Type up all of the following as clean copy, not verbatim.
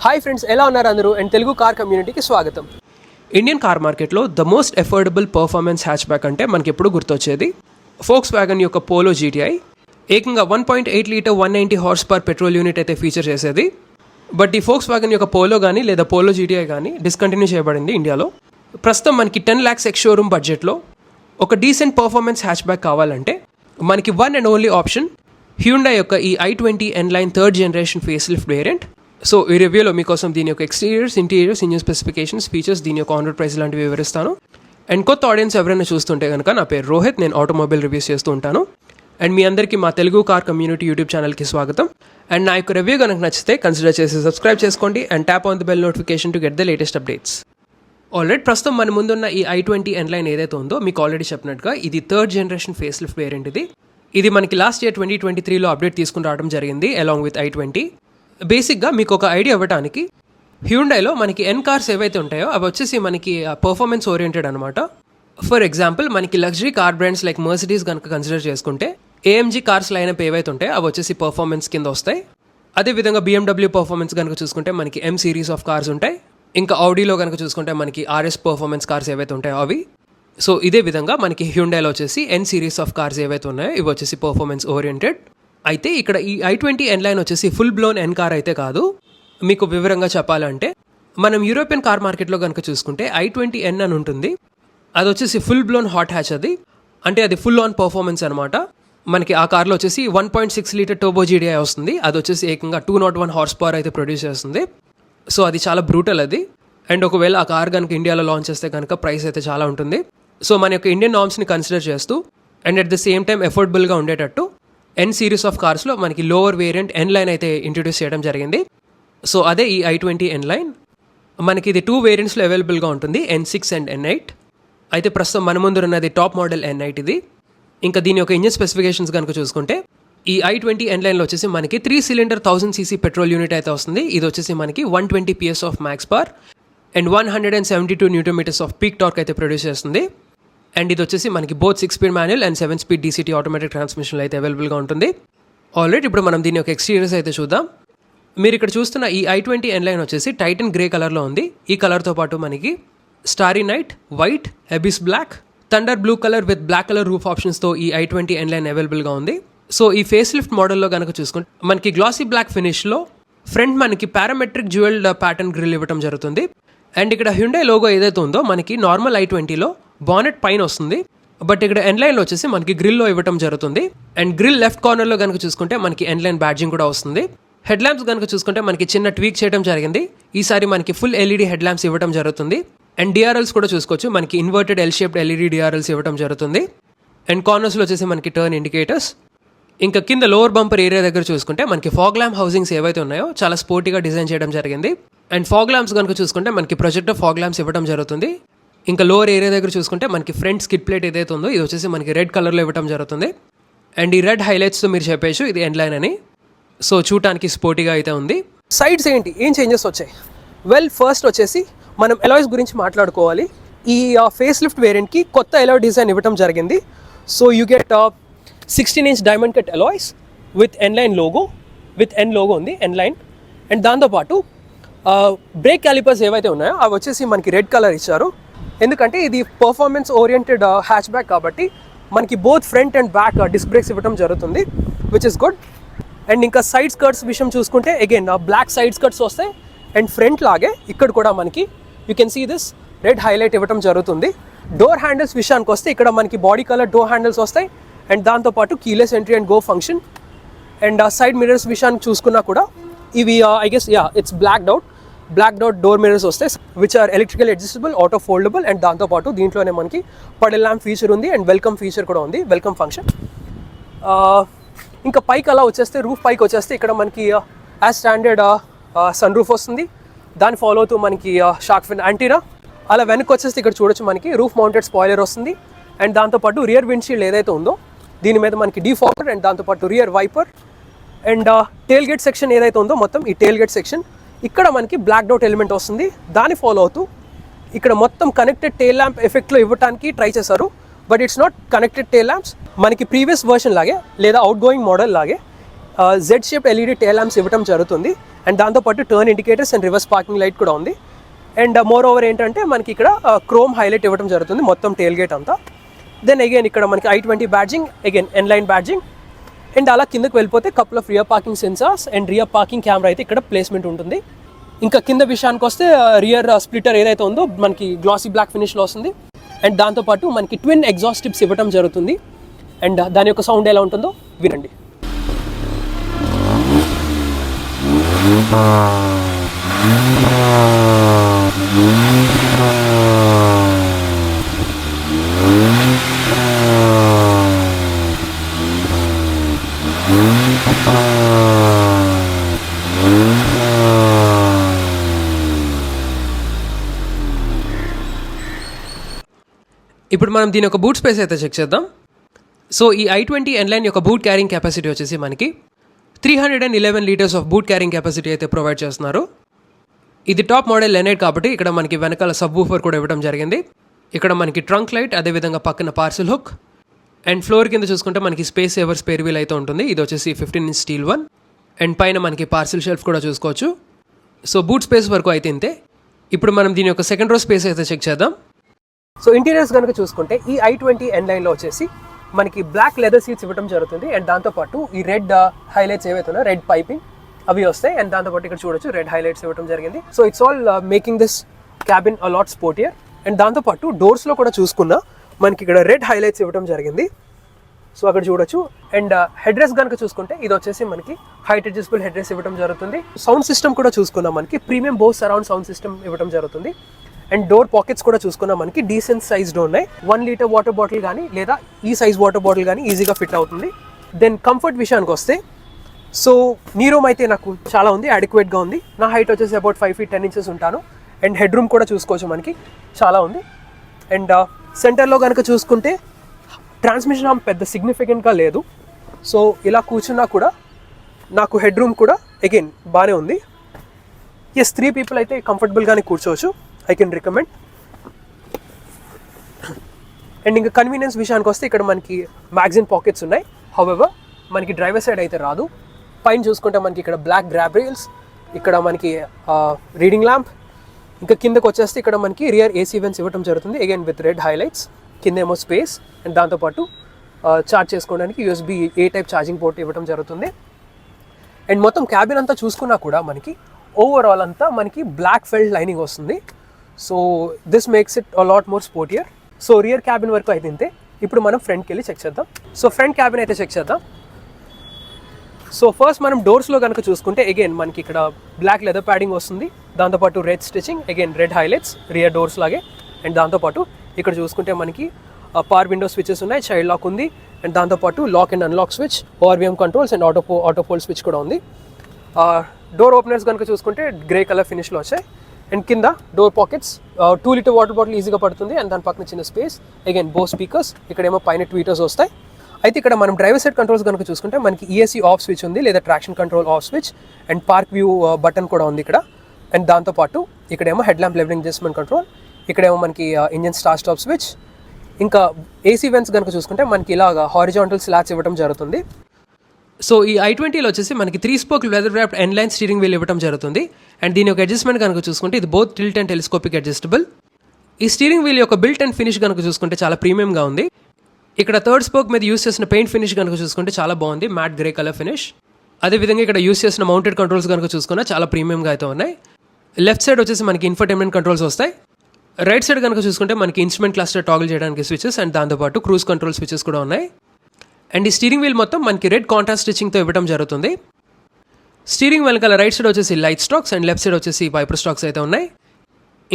Hi friends, ఎలా ఉన్నారు అందరూ? అండ్ తెలుగు కార్ కమ్యూనిటీకి స్వాగతం. ఇండియన్ కార్ మార్కెట్లో the most affordable performance hatch back అంటే మనకి ఎప్పుడు గుర్తొచ్చేది ఫోక్స్ వ్యాగన్ యొక్క పోలో జీటీఐ. ఏకంగా 1.8 litre 190 horse power petrol unit అయితే ఫీచర్ చేసేది. బట్ ఈ ఫోక్స్ వ్యాగన్ యొక్క పోలో కానీ లేదా పోలో జీటీఐ కానీ డిస్కంటిన్యూ చేయబడింది ఇండియాలో. ప్రస్తుతం మనకి 10 lakhs ఎక్స్ షోరూమ్ బడ్జెట్లో ఒక డీసెంట్ పర్ఫార్మెన్స్ హ్యాచ్ బ్యాక్ కావాలంటే మనకి one and only option Hyundai యొక్క ఈ i20 N-Line third generation face lift variant. So ఈ రివ్యూలో మీకోసం దీని యొక్క exteriors, interiors, engine specifications, features, దీని యొక్క ఆన్ రోడ్ ప్రైస్ లాంటివి వివరిస్తాను. అండ్ కొత్త ఆడియన్స్ ఎవరైనా చూస్తుంటే కనుక నా పేరు రోహిత్, నేను ఆటోమొబైల్ రివ్యూస్ చేస్తూ ఉంటాను. అండ్ మీ అందరికీ మా తెలుగు కార్ కమ్యూనిటీ యూట్యూబ్ ఛానల్కి స్వాగతం. అండ్ నా యొక్క రివ్యూ కనుక నచ్చితే కన్సిడర్ చేసి సబ్స్క్రైబ్ చేసుకోండి and tap on the bell notification to get the latest updates. Already ప్రస్తుతం మన ముందున్న ఈ i20 N-Line ఏదైతే ఉందో మీకు ఆల్రెడీ చెప్పినట్టుగా ఇది third generation face lift variant. ఇది మనకి లాస్ట్ ఇయర్ 2023లో అప్డేట్ తీసుకుని రావడం జరిగింది అలాంగ్ విత్ i20. బేసిక్గా మీకు ఒక ఐడియా ఇవ్వడానికి హ్యూండైలో మనకి ఎన్ కార్స్ ఏవైతే ఉంటాయో అవి వచ్చేసి మనకి పర్ఫార్మెన్స్ ఓరియంటెడ్ అనమాట. ఫర్ ఎగ్జాంపుల్ మనకి luxury car brands like Mercedes కనుక కన్సిడర్ చేసుకుంటే ఏఎంజీ కార్స్ లైనప్ ఏవైతే ఉంటాయో అవి వచ్చేసి పర్ఫార్మెన్స్ కింద వస్తాయి. అదేవిధంగా BMW పర్ఫార్మెన్స్ కనుక చూసుకుంటే మనకి M సిరీస్ ఆఫ్ కార్స్ ఉంటాయి. ఇంకా ఆడీలో కనుక చూసుకుంటే మనకి RS పర్ఫార్మెన్స్ కార్స్ ఏవైతే ఉంటాయో అవి. సో ఇదే విధంగా మనకి హ్యూండైలో వచ్చేసి N సిరీస్ ఆఫ్ కార్స్ ఏవైతే ఉన్నాయో ఇవి వచ్చేసి పర్ఫార్మెన్స్ ఓరియంటెడ్. అయితే ఇక్కడ ఈ i20 N-Line వచ్చేసి ఫుల్ బ్లోన్ ఎన్ కార్ అయితే కాదు. మీకు వివరంగా చెప్పాలంటే మనం యూరోపియన్ కార్ మార్కెట్లో కనుక చూసుకుంటే i20 N అని ఉంటుంది. అది వచ్చేసి ఫుల్ బ్లోన్ హాట్ హ్యాచ్. అంటే అది ఫుల్ ఆన్ పర్ఫార్మెన్స్ అనమాట. మనకి ఆ కార్లో వచ్చేసి 1.6 లీటర్ టర్బో జీడీఐ వస్తుంది. అది వచ్చేసి ఏకంగా 201 హార్స్ పవర్ అయితే ప్రొడ్యూస్ చేస్తుంది. సో అది చాలా బ్రూటల్ అది. అండ్ ఒకవేళ ఆ కార్ కనుక ఇండియాలో లాంచ్ చేస్తే కనుక ప్రైస్ అయితే చాలా ఉంటుంది. సో మన యొక్క ఇండియన్ నార్మ్స్ని కన్సిడర్ చేస్తూ and at the same time ఎఫోర్డబుల్గా ఉండేటట్టు N సిరీస్ ఆఫ్ కార్స్లో మనకి లోవర్ వేరియంట్ N-Line అయితే ఇంట్రడ్యూస్ చేయడం జరిగింది. సో అదే ఈ i20 N-Line. మనకి ఇది 2 వేరియంట్స్లో అవైలబుల్గా ఉంటుంది, N6 అండ్ N8. అయితే ప్రస్తుతం మన ముందు ఉన్నది టాప్ మోడల్ N8 ఇది. ఇంకా దీని యొక్క ఇంజిన్ స్పెసిఫికేషన్స్ కనుక చూసుకుంటే ఈ i20 N-Lineలో వచ్చేసి మనకి 3 cylinder 1000cc పెట్రోల్ యూనిట్ అయితే వస్తుంది. ఇది వచ్చేసి మనకి 120 PS of max power and 172 Nm of peak torque అయితే ప్రొడ్యూస్ చేస్తుంది. అండ్ ఇది వచ్చేసి మనకి both 6-speed manual and 7-speed DCT automatic ట్రాన్స్మిషన్లో అయితే అవైలబుల్గా ఉంటుంది. ఆల్రెడీ ఇప్పుడు మనం దీని యొక్క ఎక్స్టీరియర్స్ అయితే చూద్దాం. మీరు ఇక్కడ చూస్తున్న ఈ i20 N-Line వచ్చేసి టైటన్ గ్రే కలర్లో ఉంది. ఈ కలర్తో పాటు మనకి starry night, white, abyss black, thunder blue colour with black colour roof ఆప్షన్స్తో ఈ i20 N-Line అవైలబుల్గా ఉంది. సో ఈ ఫేస్ లిఫ్ట్ మోడల్లో కనుక చూసుకుంటే మనకి గ్లాసీ బ్లాక్ ఫినిష్లో ఫ్రంట్ మనకి పారామెట్రిక్ జ్యువెల్ ప్యాటర్న్ గ్రిల్ ఇవ్వడం జరుగుతుంది. అండ్ ఇక్కడ హ్యుండై లోగో ఏదైతే ఉందో మనకి నార్మల్ i20లో బానెట్ పైన వస్తుంది. బట్ ఇక్కడ N-Lineలో వచ్చేసి మనకి గ్రిల్లో ఇవ్వడం జరుగుతుంది. అండ్ గ్రిల్ లెఫ్ట్ కార్నర్లో కనుక చూసుకుంటే మనకి N-Line బ్యాడ్జింగ్ కూడా వస్తుంది. హెడ్ ల్యాంప్స్ కనుక చూసుకుంటే మనకి చిన్న ట్వీక్ చేయడం జరిగింది. ఈసారి మనకి ఫుల్ LED హెడ్ ల్యాంప్స్ ఇవ్వడం జరుగుతుంది. అండ్ DRLs కూడా చూసుకోవచ్చు, మనకి inverted L shaped LED DRLs ఇవ్వడం జరుగుతుంది. అండ్ కార్నర్స్లో వచ్చేసి మనకి టర్న్ ఇండికేటర్స్. ఇంకా కింద లోవర్ బంపర్ ఏరియా దగ్గర చూసుకుంటే మనకి ఫాగ్ ల్యాంప్ హౌసింగ్స్ ఏవైతే ఉన్నాయో చాలా స్పోర్టీగా డిజైన్ చేయడం జరిగింది. అండ్ ఫాగ్ ల్యాంప్స్ కనుక చూసుకుంటే మనకి ప్రొజెక్టర్ ఫాగ్ ల్యాంప్స్ ఇవ్వడం జరుగుతుంది. ఇంకా లోవర్ ఏరియా దగ్గర చూసుకుంటే మనకి ఫ్రంట్ స్కిడ్ ప్లేట్ ఏదైతే ఉందో ఇది వచ్చేసి మనకి రెడ్ కలర్లో ఇవ్వడం జరుగుతుంది. అండ్ ఈ రెడ్ హైలైట్స్తో మీరు చెప్పేచ్చు ఇది N-Line అని. సో చూడటానికి స్పోర్టీగా అయితే ఉంది. సైడ్స్ ఏంటి, ఏం చేంజెస్ వచ్చాయి? వెల్, ఫస్ట్ వచ్చేసి మనం ఎలాయ్స్ గురించి మాట్లాడుకోవాలి. ఈ ఫేస్ లిఫ్ట్ వేరియంట్కి కొత్త ఎలాయ్ డిజైన్ ఇవ్వడం జరిగింది. So you get 16-inch diamond cut alloys with N-Line logo, with N logo ఉంది N-Line. అండ్ దాంతోపాటు బ్రేక్ క్యాలిపర్స్ ఏవైతే ఉన్నాయో అవి వచ్చేసి మనకి రెడ్ కలర్ ఇచ్చారు. ఎందుకంటే ఇది పర్ఫార్మెన్స్ ఓరియంటెడ్ హ్యాచ్ బ్యాక్ కాబట్టి మనకి both front and back disc brakes ఇవ్వడం జరుగుతుంది, విచ్ ఇస్ గుడ్. అండ్ ఇంకా సైడ్ స్కర్ట్స్ విషయం చూసుకుంటే అగైన్ బ్లాక్ సైడ్ స్కర్ట్స్ వస్తాయి. అండ్ ఫ్రంట్ లాగే ఇక్కడ కూడా మనకి you can see this red highlight ఇవ్వడం జరుగుతుంది. డోర్ హ్యాండిల్స్ విషయానికి వస్తే ఇక్కడ మనకి బాడీ కలర్ డోర్ హ్యాండిల్స్ వస్తాయి. అండ్ దాంతోపాటు keyless entry and go function. And side mirrors విషయానికి చూసుకున్నా కూడా ఇవి I guess it's black doubt door mirrors వస్తాయి, which are electrical adjustable, auto foldable. And దాంతోపాటు దీంట్లోనే మనకి పడల్ ల్యాంప్ ఫీచర్ ఉంది అండ్ వెల్కమ్ ఫీచర్ కూడా ఉంది, వెల్కమ్ ఫంక్షన్. ఇంకా పైకి అలా వచ్చేస్తే రూఫ్ పైకి వచ్చేస్తే ఇక్కడ మనకి యాజ్ స్టాండర్డ్ సన్ రూఫ్ వస్తుంది. దాన్ని ఫాలో అవుతూ మనకి షార్క్ ఫిన్ యాంటీనా. అలా వెనక్కి వచ్చేస్తే ఇక్కడ చూడొచ్చు మనకి రూఫ్ మౌంటెడ్ స్పాయిలర్ వస్తుంది. అండ్ దాంతోపాటు రియర్ విండ్షీల్డ్ ఏదైతే ఉందో దీని మీద మనకి డీఫాగర్ అండ్ దాంతోపాటు rear wiper. And tailgate section ఏదైతే ఉందో మొత్తం ఈ టేల్ గేట్ సెక్షన్ ఇక్కడ మనకి బ్లాక్ డౌట్ ఎలిమెంట్ వస్తుంది. దాన్ని ఫాలో అవుతూ ఇక్కడ మొత్తం కనెక్టెడ్ టేల్ ల్యాంప్ ఎఫెక్ట్లో ఇవ్వడానికి ట్రై చేశారు. But it's not connected tale lamps. మనకి ప్రీవియస్ వర్షన్ లాగే లేదా అవుట్ గోయింగ్ మోడల్ లాగే Z shape LED tail lamps ఇవ్వడం జరుగుతుంది. అండ్ దాంతోపాటు turn indicators and reverse parking light కూడా ఉంది. అండ్ మోర్ ఓవర్ ఏంటంటే మనకి ఇక్కడ క్రోమ్ హైలైట్ ఇవ్వడం జరుగుతుంది మొత్తం టెయిల్ గేట్ అంతా. దెన్ అగైన్ ఇక్కడ మనకి i20 badging, again N Line badging. And అలా కిందకి వెళ్ళిపోతే couple of rear parking sensors and rear parking camera అయితే ఇక్కడ ప్లేస్మెంట్ ఉంటుంది. ఇంకా కింద విషయానికి వస్తే రియర్ స్ప్లిటర్ ఏదైతే ఉందో మనకి గ్లాసీ బ్లాక్ ఫినిష్లో వస్తుంది. అండ్ దాంతోపాటు మనకి ట్విన్ ఎగ్జాస్ట్ టిప్స్ ఇవ్వడం జరుగుతుంది. అండ్ దాని యొక్క సౌండ్ ఎలా ఉంటుందో వినండి. ఇప్పుడు మనం దీని యొక్క బూట్ స్పేస్ అయితే చెక్ చేద్దాం. సో ఈ i20 ఎన్లైన్ యొక్క బూట్ క్యారింగ్ కెపాసిటీ వచ్చేసి మనకి 311 litres of boot carrying capacity అయితే ప్రొవైడ్ చేస్తున్నారు. ఇది టాప్ మోడల్ లెనైట్ కాబట్టి ఇక్కడ మనకి వెనకాల సబ్ వూఫర్ కూడా ఇవ్వడం జరిగింది. ఇక్కడ మనకి ట్రంక్ లైట్, అదేవిధంగా పక్కన పార్సల్ హుక్ అండ్ ఫ్లోర్ కింద చూసుకుంటే మనకి స్పేస్ సేవర్ స్పేర్ వీల్ అయితే ఉంటుంది. ఇది వచ్చేసి 15-inch స్టీల్ వన్. అండ్ పైన మనకి పార్సల్ షెల్ఫ్ కూడా చూసుకోవచ్చు. సో బూట్ స్పేస్ వరకు అయితే ఇంతే. ఇప్పుడు మనం దీని యొక్క సెకండ్ రో స్పేస్ అయితే చెక్ చేద్దాం. సో ఇంటీరియర్స్ కనుక చూసుకుంటే ఈ i20 ఎన్లైన్లో వచ్చేసి మనకి బ్లాక్ లెదర్ సీట్స్ ఇవ్వడం జరుగుతుంది. అండ్ దాంతోపాటు ఈ రెడ్ హైలైట్స్ ఏవైతే ఉన్నాయో రెడ్ పైపింగ్ అవి వస్తాయి. అండ్ దాంతోపాటు ఇక్కడ చూడొచ్చు రెడ్ హైలైట్స్ ఇవ్వడం జరిగింది. So it's all making this cabin a lot sportier. And దాంతోపాటు డోర్స్లో కూడా చూసుకున్నా మనకి ఇక్కడ రెడ్ హైలైట్స్ ఇవ్వడం జరిగింది. సో అక్కడ చూడొచ్చు. అండ్ హెడ్ రెస్ట్ కనుక చూసుకుంటే ఇది వచ్చేసి మనకి హైట్ అడ్జస్టబుల్ హెడ్ రెస్ట్ ఇవ్వడం జరుగుతుంది. సౌండ్ సిస్టమ్ కూడా చూసుకున్నాం మనకి premium Bose surround sound system ఇవ్వడం జరుగుతుంది. అండ్ డోర్ పాకెట్స్ కూడా చూసుకున్నాం మనకి డీసెంట్ సైజ్డ్ ఉన్నాయి. 1 లీటర్ వాటర్ బాటిల్ కానీ లేదా ఈ సైజ్ వాటర్ బాటిల్ కానీ ఈజీగా ఫిట్ అవుతుంది. దెన్ కంఫర్ట్ విషయానికి వస్తే సో నీ రూమ్ అయితే నాకు చాలా ఉంది, అడిక్వేట్గా ఉంది. నా హైట్ వచ్చేసి అబౌట్ 5 feet 10 inches ఉంటాను. అండ్ హెడ్ రూమ్ కూడా చూసుకోవచ్చు మనకి చాలా ఉంది. అండ్ సెంటర్లో కనుక చూసుకుంటే ట్రాన్స్మిషన్ ఆర్మ్ పెద్ద సిగ్నిఫికెంట్గా లేదు. సో ఇలా కూర్చున్నా కూడా నాకు హెడ్ రూమ్ కూడా అగైన్ బాగానే ఉంది. ఎస్ 3 people అయితే కంఫర్టబుల్గానే కూర్చోవచ్చు. I can recommend. అండ్ ఇంకా కన్వీనియన్స్ విషయానికి వస్తే ఇక్కడ మనకి మ్యాగజైన్ పాకెట్స్ ఉన్నాయి. హౌవెవర్ మనకి డ్రైవర్ సైడ్ అయితే రాదు. పైన చూసుకుంటే మనకి ఇక్కడ బ్లాక్ గ్రాబ్ రైల్స్, ఇక్కడ మనకి రీడింగ్ ల్యాంప్, ఇంకా కిందకు వచ్చేస్తే ఇక్కడ మనకి రియర్ ఏసీ వెంట్స్ ఇవ్వడం జరుగుతుంది అగైన్ విత్ రెడ్ హైలైట్స్. కింద ఏమో స్పేస్ అండ్ దాంతోపాటు ఛార్జ్ చేసుకోవడానికి USB A type charging port ఇవ్వడం జరుగుతుంది. అండ్ మొత్తం క్యాబిన్ అంతా చూసుకున్నా కూడా మనకి ఓవరాల్ అంతా మనకి బ్లాక్ ఫెల్ట్ లైనింగ్ వస్తుంది. So this makes it a lot more sportier. So rear cabin వరకు అయితే ఇంతే. ఇప్పుడు మనం ఫ్రంట్కి వెళ్ళి చెక్ చేద్దాం. సో ఫ్రంట్ క్యాబిన్ అయితే చెక్ చేద్దాం. సో ఫస్ట్ మనం డోర్స్లో కనుక చూసుకుంటే అగైన్ మనకి ఇక్కడ బ్లాక్ లెదర్ ప్యాడింగ్ వస్తుంది. దాంతోపాటు red stitching, again red highlights rear doors లాగే. అండ్ దాంతోపాటు ఇక్కడ చూసుకుంటే మనకి పవర్ విండో స్విచెస్ ఉన్నాయి, చైల్డ్ లాక్ ఉంది. అండ్ దాంతోపాటు lock and unlock switch, ORVM controls and auto fold switch కూడా ఉంది. డోర్ ఓపెనర్స్ కనుక చూసుకుంటే గ్రే కలర్ ఫినిష్లో వచ్చాయి. అండ్ కింద door pockets 2 litre water bottle ఈజీగా పడుతుంది. అండ్ దాని పక్కన చిన్న స్పేస్, అగైన్ బో స్పీకర్స్, ఇక్కడేమో పైన ట్వీటర్స్ వస్తాయి. అయితే ఇక్కడ మనం డ్రైవర్ సైడ్ కంట్రోల్స్ కనుక చూసుకుంటే మనకి ESC ఆఫ్ స్విచ్ ఉంది, లేదా traction control off switch. And park view button కూడా ఉంది ఇక్కడ. అండ్ దాంతోపాటు ఇక్కడేమో headlamp levelling adjustment control, ఇక్కడేమో మనకి ఇంజన్ స్టార్ట్ స్టాప్ స్విచ్. ఇంకా ఏసీ వెంట్స్ కనుక చూసుకుంటే మనకి ఇలాగా హారిజాంటల్ స్లాట్స్ ఇవ్వడం జరుగుతుంది. సో ఈ i20లో వచ్చేసి మనకి 3 spoke leather wrapped inline steering wheel ఇవ్వడం జరుగుతుంది. అండ్ దీని యొక్క అడ్జస్ట్మెంట్ కనుక చూసుకుంటే ఇది both tilt and telescopic adjustable. ఈ స్టీరింగ్ వీల్ యొక్క బిల్ట్ అండ్ ఫినిష్ కనుక చూసుకుంటే చాలా ప్రీమియంగా ఉంది. ఇక్కడ 3rd spoke మీద యూస్ చేసిన పెయింట్ ఫినిష్ కనుక చూసుకుంటే చాలా బాగుంది, మ్యాట్ గ్రే కలర్ ఫినిష్. అదేవిధంగా ఇక్కడ యూస్ చేసిన మౌంటెడ్ కంట్రోల్స్ కనుక చూసుకున్నా చాలా ప్రీమియంగా అయితే ఉన్నాయి. లెఫ్ట్ సైడ్ వచ్చేసి మనకి ఇన్ఫర్టైన్మెంట్ కంట్రోల్స్ వస్తాయి. రైట్ సైడ్ కనుక చూసుకుంటే మనకి ఇన్స్ట్రుమెంట్ క్లస్టర్ టాగిల్ చేయడానికి స్విచెస్ అండ్ దాంతోపాటు క్రూజ్ కంట్రోల్ స్విచెస్ కూడా ఉన్నాయి. అండ్ ఈ స్టీరింగ్ వీల్ మొత్తం మనకి రెడ్ కాంట్రాస్ట్ స్టిచ్చింగ్తో ఇవ్వడం జరుగుతుంది. స్టీరింగ్ వెనకాల రైట్ సైడ్ వచ్చేసి light stocks and left side వచ్చేసి వైపర్ స్టాక్స్ అయితే ఉన్నాయి.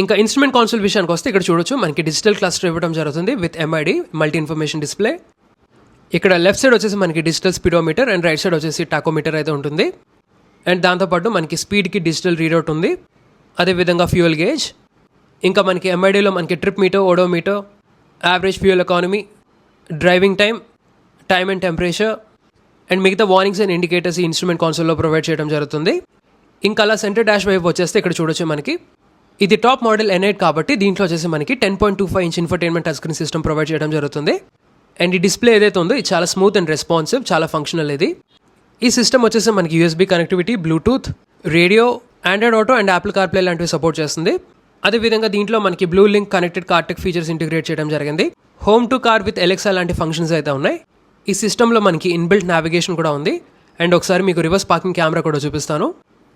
ఇంకా ఇన్స్ట్రుమెంట్ కన్సోల్ విషయానికి వస్తే ఇక్కడ చూడొచ్చు మనకి డిజిటల్ క్లస్టర్ ఇవ్వడం జరుగుతుంది with MID multi information display. ఇక్కడ లెఫ్ట్ సైడ్ వచ్చేసి మనకి digital speedometer and right side వచ్చేసి టాకోమీటర్ అయితే ఉంటుంది. అండ్ దాంతోపాటు మనకి స్పీడ్కి డిజిటల్ రీడౌట్ ఉంది, అదేవిధంగా ఫ్యూయల్ గేజ్. ఇంకా మనకి MIDలో మనకి trip meter, odometer, average fuel economy, driving time and temperature and మిగతా వార్నింగ్స్ అండ్ ఇండికేటర్స్ ఈ ఇన్స్ట్రుమెంట్ కన్సోల్లో ప్రొవైడ్ చేయడం జరుగుతుంది. ఇంకా అలా సెంటర్ డాష్ వైపు వచ్చేస్తే ఇక్కడ చూడొచ్చు మనకి ఇది టాప్ మోడల్ N8 కాబట్టి దీంట్లో వచ్చేసి మనకి 10.25 inch infotainment touch screen system provide చేయడం జరుగుతుంది. అండ్ ఈ డిస్ప్లే ఏదైతే ఉందో ఇది చాలా స్మూత్ అండ్ రెస్పాన్సివ్, చాలా ఫంక్షనల్. ఇది ఈ సిస్టమ్ వచ్చేసి మనకి USB connectivity, Bluetooth, radio, Android auto and Apple CarPlay లాంటివి సపోర్ట్ చేస్తుంది. అదేవిధంగా దీంట్లో మనకి blue link connected car tech features integrate చేయడం జరిగింది. Home to car with Alexa లాంటి ఫంక్షన్స్ అయితే ఉన్నాయి. ఈ సిస్టంలో మనకి ఇన్బిల్ట్ నావిగేషన్ కూడా ఉంది. అండ్ ఒకసారి మీకు రివర్స్ పార్కింగ్ కెమెరా కూడా చూపిస్తాను.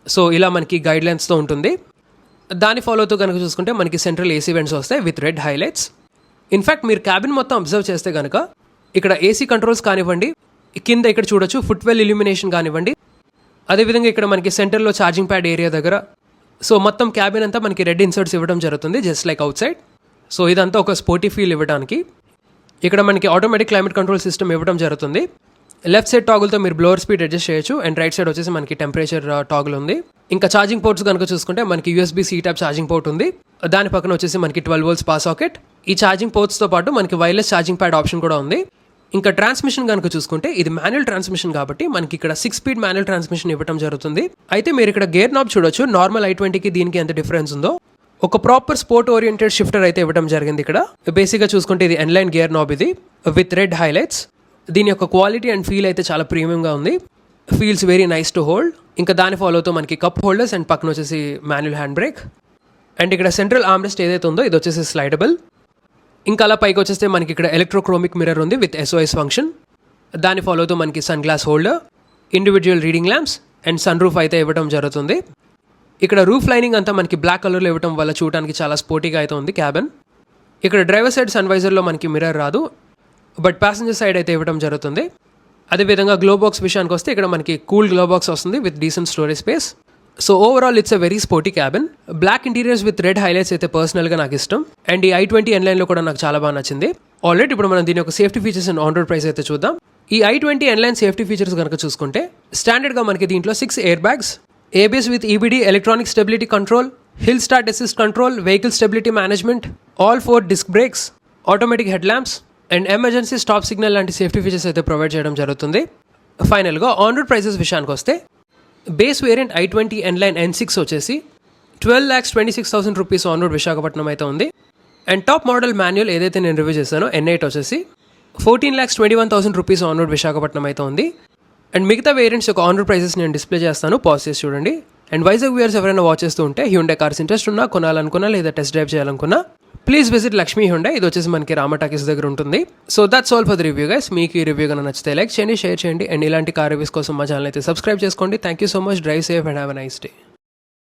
సో ఇలా మనకి గైడ్ లైన్స్తో ఉంటుంది. దాని ఫాలోతో కనుక చూసుకుంటే మనకి సెంట్రల్ ఏసీ వెంట్స్ వస్తాయి విత్ రెడ్ హైలైట్స్. ఇన్ఫ్యాక్ట్ మీరు క్యాబిన్ మొత్తం అబ్జర్వ్ చేస్తే కనుక ఇక్కడ ఏసీ కంట్రోల్స్ కానివ్వండి, కింద ఇక్కడ చూడొచ్చు ఫుట్వెల్ ఇల్యూమినేషన్ కానివ్వండి, అదేవిధంగా ఇక్కడ మనకి సెంటర్లో ఛార్జింగ్ ప్యాడ్ ఏరియా దగ్గర. సో మొత్తం క్యాబిన్ అంతా మనకి రెడ్ ఇన్సర్ట్స్ ఇవ్వడం జరుగుతుంది, just like out side. So ఇదంతా ఒక స్పోర్టీ ఫీల్ ఇవ్వడానికి. ఇక్కడ మనకి ఆటోమేటిక్ క్లైమేట్ కంట్రోల్ సిస్టమ్ ఇవ్వడం జరుగుతుంది. లెఫ్ట్ సైడ్ టాగుల్తో మీరు బ్లోవర్ స్పీడ్ అడ్జస్ట్ చేయొచ్చు. అండ్ రైట్ సైడ్ వచ్చేసి మనకి టెంపరేచర్ టాగుల్ ఉంది. ఇంకా ఛార్జింగ్ పోర్ట్స్ కనుక చూసుకుంటే మనకి USB C type charging port ఉంది. దాని పక్కన వచ్చేసి మనకి 12 volts పవర్ సాకెట్. ఈ ఛార్జింగ్ పోర్ట్స్తో పాటు మనకి వైర్లెస్ ఛార్జింగ్ ప్యాడ్ ఆప్షన్ కూడా ఉంది. ఇంకా ట్రాన్స్మిషన్ కనుక చూసుకుంటే ఇది మాన్యువల్ ట్రాన్స్మిషన్ కాబట్టి మనకి ఇక్కడ 6 speed మాన్యువల్ ట్రాన్స్మిషన్ ఇవ్వడం జరుగుతుంది. అయితే మీరు ఇక్కడ గేర్ నాబ్ చూడొచ్చు, నార్మల్ i20కి దీనికి ఎంత డిఫరెన్స్ ఉందో. ఒక ప్రాపర్ స్పోర్ట్ ఓరియంటెడ్ షిఫ్టర్ అయితే ఇవ్వడం జరిగింది ఇక్కడ. బేసిక్గా చూసుకుంటే ఇది ఎన్లైన్ గేర్ నాబ్ ఇది విత్ రెడ్ హైలైట్స్. దీని యొక్క క్వాలిటీ అండ్ ఫీల్ అయితే చాలా ప్రీమియంగా ఉంది. Feels very nice to hold. ఇంకా దాని ఫాలోతో మనకి కప్ హోల్డర్స్ అండ్ పక్కన వచ్చేసి మాన్యువల్ హ్యాండ్ బ్రేక్. అండ్ ఇక్కడ సెంట్రల్ ఆర్మ్రెస్ట్ ఏదైతే ఉందో ఇది వచ్చేసి స్లైడబుల్. ఇంకా అలా పైకి వచ్చేస్తే మనకి ఇక్కడ ఎలక్ట్రోక్రోమిక్ మిర్రర్ ఉంది విత్ SOS ఫంక్షన్. దాని ఫాలోతో మనకి sunglass holder, individual reading lamps and sunroof అయితే ఇవ్వడం జరుగుతుంది. ఇక్కడ రూఫ్ లైనింగ్ అంతా మనకి బ్లాక్ కలర్లో ఇవ్వడం వల్ల చూడడానికి చాలా స్పోర్టీగా అయితే ఉంది క్యాబిన్. ఇక్కడ డ్రైవర్ సైడ్ సన్ వైజర్లో మనకి మిర్రర్ రాదు, బట్ ప్యాసింజర్ సైడ్ అయితే ఇవ్వడం జరుగుతుంది. అదేవిధంగా గ్లో బాక్స్ విషయానికి వస్తే ఇక్కడ మనకి కూల్ గ్లో బాక్స్ వస్తుంది with decent storage space. So overall it's a very sporty cabin. Black interiors with red highlights అయితే పర్సనల్గా నాకు ఇష్టం. అండ్ ఈ i20 N-Lineలో కూడా నాకు చాలా బాగా నచ్చింది. ఆల్రెడీ ఇప్పుడు మనం దీని యొక్క safety features and on road price అయితే చూద్దాం. ఈ i20 N-Line సేఫ్టీ ఫీచర్స్ కనుక చూసుకుంటే స్టాండర్డ్గా మనకి దీంట్లో 6 airbags, ABS with EBD electronic stability control, hill start assist control, vehicle stability management, all 4 disc brakes, automatic headlamps and emergency stop signal లాంటి safety features అయితే provide చేయడం జరుగుతుంది. ఫైనల్గా ఆన్ రోడ్ ప్రైసెస్ విషయానికి వస్తే base variant i20 N-Line N6 వచ్చేసి 12,26,000 rupees on road Visakhapatnam అయితే ఉంది. అండ్ టాప్ మోడల్ మాన్యువల్ ఏదైతే నేను రివ్యూ చేశానో N8 వచ్చేసి 14,21,000 రూపీస్ ఆన్ రోడ్ విశాఖపట్నం అయితే ఉంది. అండ్ మిగతా వేరియంట్స్ యొక్క ఆన్ రోడ్ ప్రైసెస్ నేను డిస్ప్లే చేస్తాను, పాజ్ చేసి చూడండి. అండ్ వైజాగ్ వ్యూయర్స్ ఎవరైనా వాచ్ చేస్తూ ఉంటే హ్యూండై కార్స్ ఇంట్రెస్ట్ ఉన్నా, కొనాలనుకున్నా లేదా టెస్ట్ డ్రైవ్ చేయాలనుకున్నా ప్లీజ్ విజిట్ లక్ష్మీ హ్యూండై. ఇది వచ్చేసి మనకి రామటాకీస్ దగ్గర ఉంటుంది. So that's all for the review guys. మీకు ఈ రివ్యూ కన్నా నచ్చితే లైక్ చేయండి, షేర్ చేయండి. అండ్ ఇలాంటి కార్ రివ్యూస్ కోసం మా ఛానల్ అయితే సబ్స్క్రైబ్ చేసుకోండి. Thank you so much. Drive safe and have a nice day.